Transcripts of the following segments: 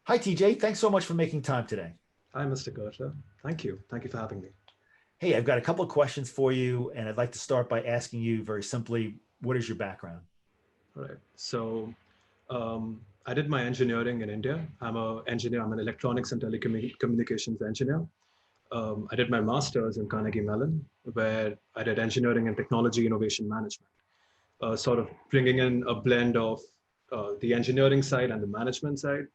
Hi, TJ. Thanks so much for making time today. Hi, Mr. Gurta. Thank you. Thank you for having me. Hey, I've got a couple of questions for you, and I'd like to start by asking you very simply, what is your background? All right. I did my engineering in India. I'm an engineer. I'm an electronics and telecommunications engineer. I did my master's in Carnegie Mellon, where I did engineering and technology innovation management, sort of bringing in a blend of the engineering side and the management side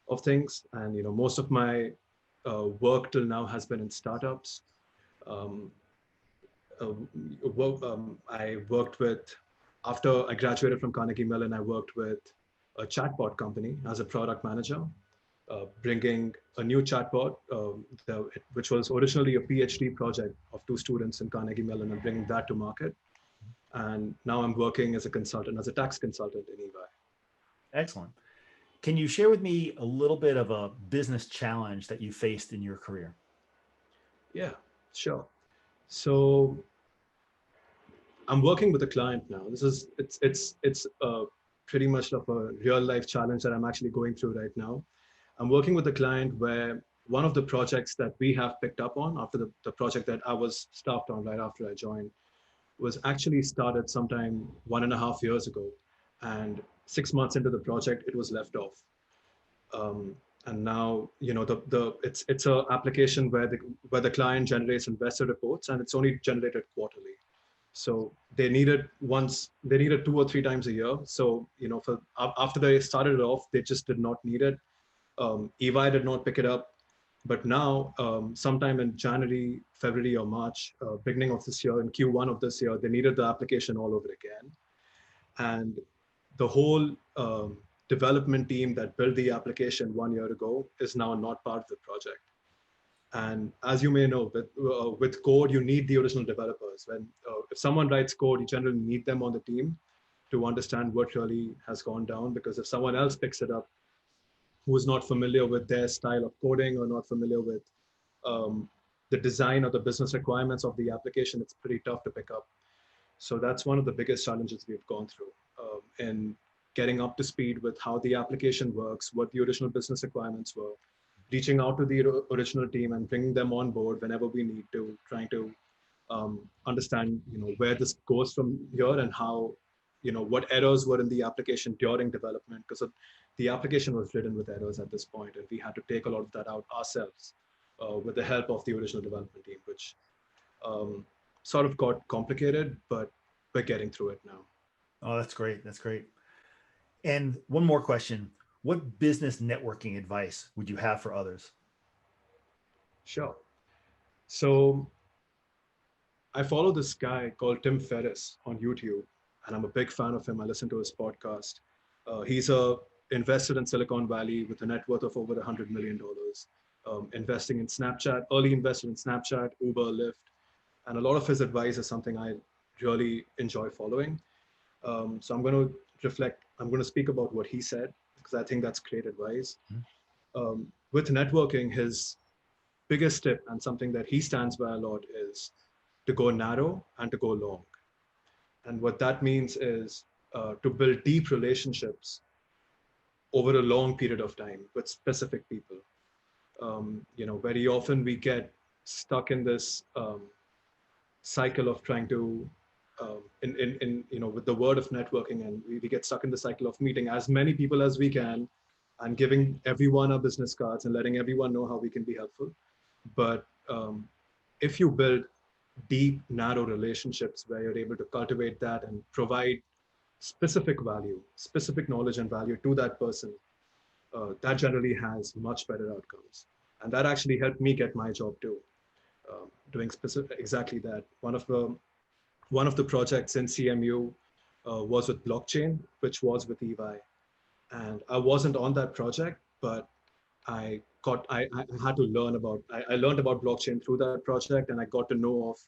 of things. And most of my work till now has been in startups. Um, uh, I worked with, after I graduated from Carnegie Mellon, I worked with a chatbot company as a product manager, bringing a new chatbot, which was originally a PhD project of two students in Carnegie Mellon, and bringing that to market. And now I'm working as a consultant, as a tax consultant in EY. Excellent. Can you share with me a little bit of a business challenge that you faced in your career? Yeah, sure. So I'm working with a client now. It's pretty much of a real life challenge that I'm actually going through right now. I'm working with a client where one of the projects that we have picked up on after the project that I was staffed on right after I joined was actually started sometime 1.5 years ago. And 6 months into the project, it was left off. Um, and now, it's a application where the client generates investor reports, and it's only generated quarterly. So they needed 2 or 3 times a year. So after they started it off, they just did not need it. EY did not pick it up, but now sometime in January, February, or March, beginning of this year, in Q1 of this year, they needed the application all over again. And the whole development team that built the application 1 year ago is now not part of the project. And as you may know, with code, you need the original developers. If someone writes code, you generally need them on the team to understand what really has gone down. Because if someone else picks it up, who is not familiar with their style of coding or not familiar with um, the design or the business requirements of the application, it's pretty tough to pick up. So that's one of the biggest challenges we've gone through in getting up to speed with how the application works, what the original business requirements were, reaching out to the original team and bringing them on board whenever we need to, trying to understand, where this goes from here and how, what errors were in the application during development, because the application was written with errors at this point, and we had to take a lot of that out ourselves with the help of the original development team, which um, sort of got complicated, but we're getting through it now. Oh, that's great. That's great. And one more question. What business networking advice would you have for others? Sure. So I follow this guy called Tim Ferriss on YouTube, and I'm a big fan of him. I listen to his podcast. He's invested in Silicon Valley with a net worth of over $100 million, investing in Snapchat, early invested in Snapchat, Uber, Lyft, and a lot of his advice is something I really enjoy following. So I'm going to speak about what he said because I think that's great advice. With networking, his biggest tip and something that he stands by a lot is to go narrow and to go long. And what that means is to build deep relationships over a long period of time with specific people. Very often we get stuck in this cycle of trying to, with the word of networking, and we get stuck in the cycle of meeting as many people as we can and giving everyone our business cards and letting everyone know how we can be helpful. But if you build deep, narrow relationships where you're able to cultivate that and provide specific value, specific knowledge and value to that person, that generally has much better outcomes. And that actually helped me get my job too, doing specific exactly that. One of the projects in CMU was with blockchain, which was with EY, and I wasn't on that project, but I had to learn about, I learned about blockchain through that project, and I got to know of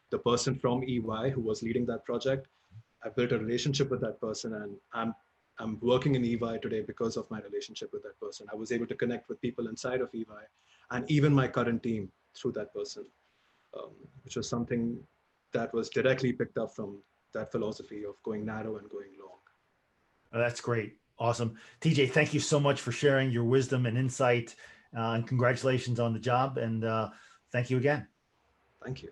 the person from EY who was leading that project. I built a relationship with that person, and I'm working in EY today because of my relationship with that person. I was able to connect with people inside of EY and even my current team through that person, um, which was something that was directly picked up from that philosophy of going narrow and going long. Oh, that's great. Awesome. TJ, thank you so much for sharing your wisdom and insight, and congratulations on the job. And thank you again. Thank you.